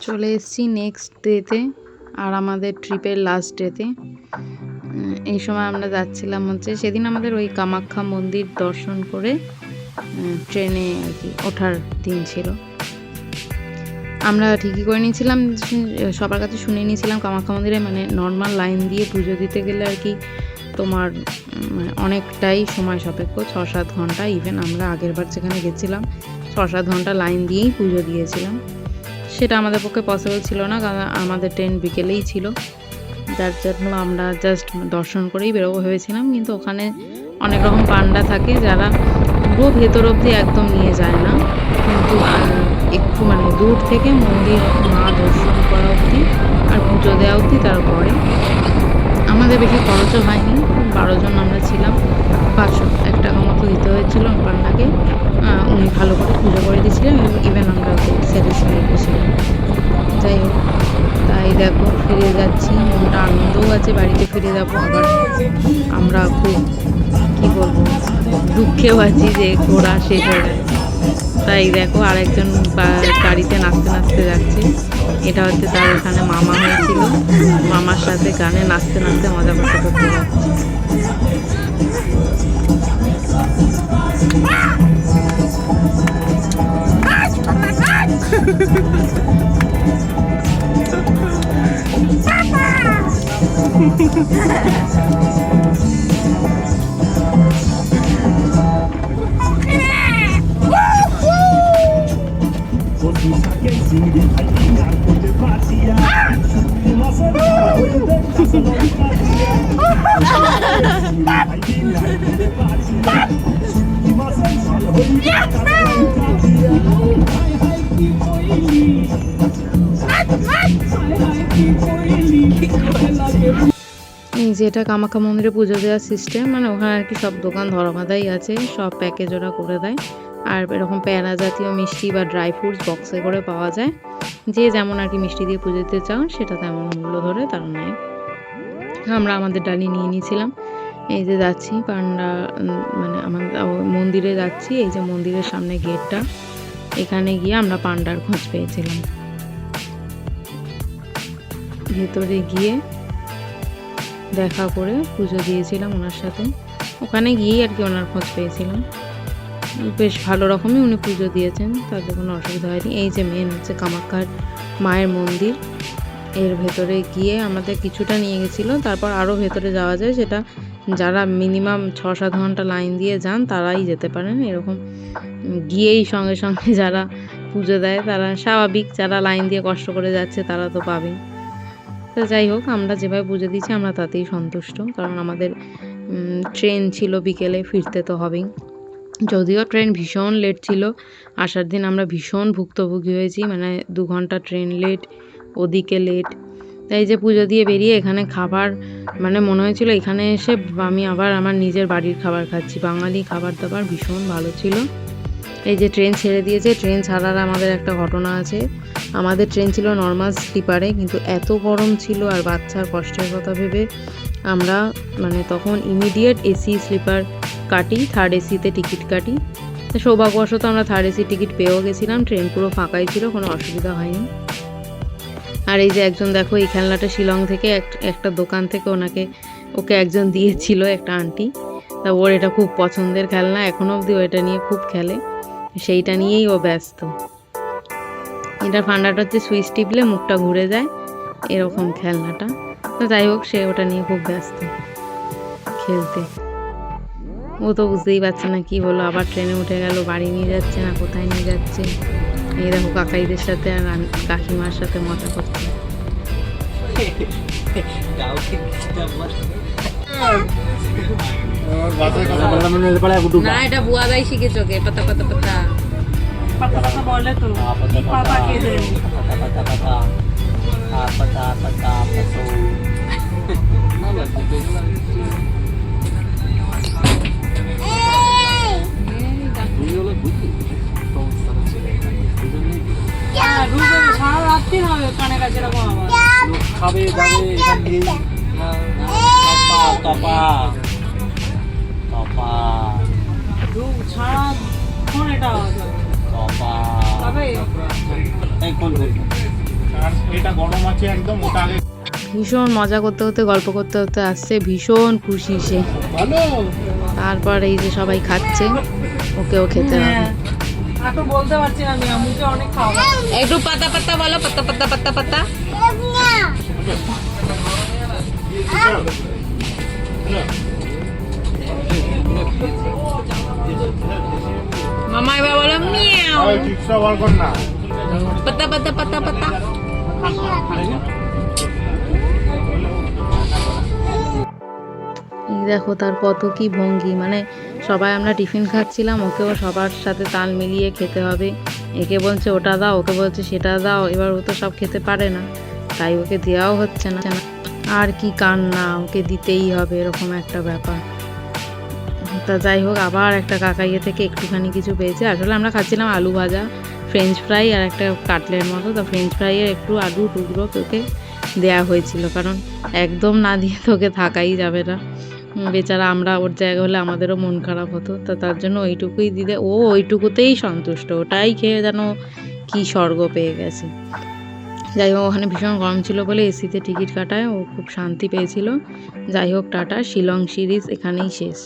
চলে এসেছি নেক্সট ডেতে আর আমাদের ট্রিপের লাস্ট ডেতে। এই সময় আমরা যাচ্ছিলাম হচ্ছে সেদিন আমাদের ওই কামাখ্যা মন্দির দর্শন করে ট্রেনে আর কি ওঠার দিন ছিল। আমরা ঠিকই করে নিয়েছিলাম, সবার কাছে শুনে নিয়েছিলাম কামাখ্যা মন্দিরে মানে নর্মাল লাইন দিয়ে পুজো দিতে গেলে আর কি তোমার মানে অনেকটাই সময় সাপেক্ষ, 6-7 ঘন্টা। ইভেন আমরা আগেরবার যেখানে গেছিলাম 6-7 ঘন্টা লাইন দিয়েই পুজো দিয়েছিলাম। সেটা আমাদের পক্ষে পসিবল ছিল না, কারণ আমাদের ট্রেন বিকেলেই ছিল, যার জন্য আমরা জাস্ট দর্শন করেই বেরোবো ভেবেছিলাম। কিন্তু ওখানে অনেক রকম পান্ডা থাকে যারা পুরো ভেতর অবধি একদম নিয়ে যায় না, কিন্তু একটু মানে দূর থেকে মন্দির মা দর্শন করা অবধি আর পুজো দেওয়া অবধি তার পরে। আমাদের বেশি খরচও হয়নি, 12 জন আমরা ছিলাম, 501 টাকা মতো দিতে হয়েছিল পান্ডাকে। উনি ভালো করে পুজো করে দিয়েছিলেন, ইভেন আমরা খুব স্যাটিসফাইড ছিলাম। যাই হোক, তাই দেখো ফিরে যাচ্ছি, মনটা আনন্দও আছে, বাড়িতে ফিরে যাবো। আবার আমরা খুব কী বলবো দুঃখেও আছি যে ঘোরা শেষ হয়ে গেছে। তাই দেখো আরেকজন গাড়িতে নাচতে নাচতে যাচ্ছে, এটা হচ্ছে তার এখানে মামা হয়েছিল, মামার সাথে গানে নাচতে নাচতে মজা করতে করতে যাচ্ছে। এই যে এটা কামাখ্যা মন্দিরে পুজো দেওয়ার সিস্টেম, মানে ওখানে আর কি সব দোকান ধরাবাঁধাই আছে, সব প্যাকেজ ওরা করে দেয়। আর এরকম প্যারা জাতীয় মিষ্টি বা ড্রাই ফ্রুটস বক্সে করে পাওয়া যায়, যে যেমন আর কি মিষ্টি দিয়ে পুজো দিতে চাও সেটা তেমন মূল্য ধরে তার নেয়। আমরা আমাদের ডালি নিয়ে নিয়েছিলাম। এই যে যাচ্ছি পান্ডা মানে আমাদের মন্দিরে যাচ্ছি, এই যে মন্দিরের সামনে গেটটা, এখানে গিয়ে আমরা পান্ডার খোঁজ পেয়েছিলাম। ভেতরে গিয়ে দেখা করে পুজো দিয়েছিলাম ওনার সাথে, ওখানে গিয়েই আর কি ওনার খোঁজ পেয়েছিলাম। বেশ ভালো রকমই উনি পুজো দিয়েছেন, তাতে কোনো অসুবিধা হয়নি। এই যে মেন হচ্ছে কামাখ্যার মায়ের মন্দির, এর ভেতরে গিয়ে আমাদের কিছুটা নিয়ে গেছিলো, তারপর আরও ভেতরে যাওয়া যায়, সেটা যারা মিনিমাম 6-7 ঘন্টা লাইন দিয়ে যান তারাই যেতে পারেন। এরকম গিয়েই সঙ্গে সঙ্গে যারা পুজো দেয় তারা স্বাভাবিক, যারা লাইন দিয়ে কষ্ট করে যাচ্ছে তারা তো পাবেই। তো যাই হোক, আমরা যেভাবে পুজো দিয়েছি আমরা তাতেই সন্তুষ্ট, কারণ আমাদের ট্রেন ছিল বিকেলে, ফিরতে তো হবেই। যদিও ট্রেন ভীষণ লেট ছিল, আসার দিন আমরা ভীষণ ভুক্তভোগী হয়েছি, মানে 2 ঘন্টা ট্রেন লেট, ওদিকে লেট। তাই যে পুজো দিয়ে বেরিয়ে এখানে খাবার মানে মনে হয়েছিল এখানে এসে আমি আবার আমার নিজের বাড়ির খাবার খাচ্ছি। বাঙালি খাবার দাবার ভীষণ ভালো ছিল। এই যে ট্রেন ছেড়ে দিয়েছে, ট্রেন ছাড়ার আমাদের একটা ঘটনা আছে। আমাদের ট্রেন ছিল নর্মাল স্লিপারে, কিন্তু এত গরম ছিল আর বাচ্চার কষ্টের কথা ভেবে আমরা মানে তখন ইমিডিয়েট এসি স্লিপার কাটি, 3rd এসিতে টিকিট কাটি। তো সৌভাগ্যবশত আমরা 3rd এসি টিকিট পেয়েও গেছিলাম, ট্রেন পুরো ফাঁকাই ছিল, কোনো অসুবিধা হয়নি। আর এই যে একজন দেখো এই খেলনাটা শিলং থেকে একটা দোকান থেকে ওকে একজন দিয়েছিল, একটা আন্টি। তা ওর এটা খুব পছন্দের খেলনা, এখনও অবধি ও এটা নিয়ে খুব খেলে, সেইটা নিয়েই ও ব্যস্ত। এটা ফান্ডাটা হচ্ছে সুইচ টিপলে মুখটা ঘুরে যায়, এরকম খেলনাটা। তো যাই হোক, সে ওটা নিয়ে খুব ব্যস্ত খেলতে। ও তো বুঝতেই পারছে না কি হলো, আবার ট্রেনে উঠে গেল, বাড়ি নিয়ে যাচ্ছে না কোথায় নিয়ে যাচ্ছে। এই দেখো কাকাইদের সাথে আর কাকিমার সাথে মজা করছে। না এটা বুয়াদাই শিখেছ কে? পাতা পাতা পাতা পাতা পাতা বলে তো পাতা কে দেয়? পাতা পাতা পাতা পাতা পাতা। সারা রাত্রি হবে কানে কাছে এরকম আবার খাবে যাবে এখান দিয়ে তপা তপা সারাক্ষণ এটা তপা এই কোন আর এটা গরম আছে একদম, ওটা আগে ভীষণ মজা করতে করতে গল্প করতে করতে আসছে, ভীষণ খুশি সে। ভালো। তারপর এই যে সবাই খাচ্ছে, ওকেও খেতে হবে। এখন বলতে পারছি না, আমি মুখে অনেক খাওয়া। একটু পাতা পাতা বলো, পাতা পাতা পাতা পাতা। মামা এবার বলো মিয়াও, ওই চিপসটা বার কর না। পাতা পাতা পাতা পাতা। এই দেখো তার কত কি ভঙ্গি, মানে সবাই আমরা টিফিন খাচ্ছিলাম, ওকেও সবার সাথে তাল মিলিয়ে খেতে হবে। একে বলছে ওটা দাও, ওকে বলছে সেটা দাও, এবার ও তো সব খেতে পারে না, তাই ওকে দেওয়াও হচ্ছে না। আর কি কান্না, ওকে দিতেই হবে, এরকম একটা ব্যাপার। তা যাই হোক, আবার একটা কাকাইয়ে থেকে একটুখানি কিছু পেয়েছে। আসলে আমরা খাচ্ছিলাম আলু ভাজা, ফ্রেঞ্চ ফ্রাই আর একটা কাটলের মতো। তো ফ্রেঞ্চ ফ্রাইয়ের একটু আলু টুকরো ওকে দেওয়া হয়েছিল, কারণ একদম না দিয়ে তোকে থাকাই যাবে না। বেচারা, আমরা ওর জায়গা হলে আমাদেরও মন খারাপ হতো। তো তার জন্য ওইটুকুই দিতে, ও ওইটুকুতেই সন্তুষ্ট, ওটাই খেয়ে যেন কি স্বর্গ পেয়ে গেছে। যাই হোক, ওখানে ভীষণ গরম ছিল বলে এসিতে টিকিট কাটায় ও খুব শান্তি পেয়েছিল। যাই হোক, টাটা, শিলং সিরিজ এখানেই শেষ।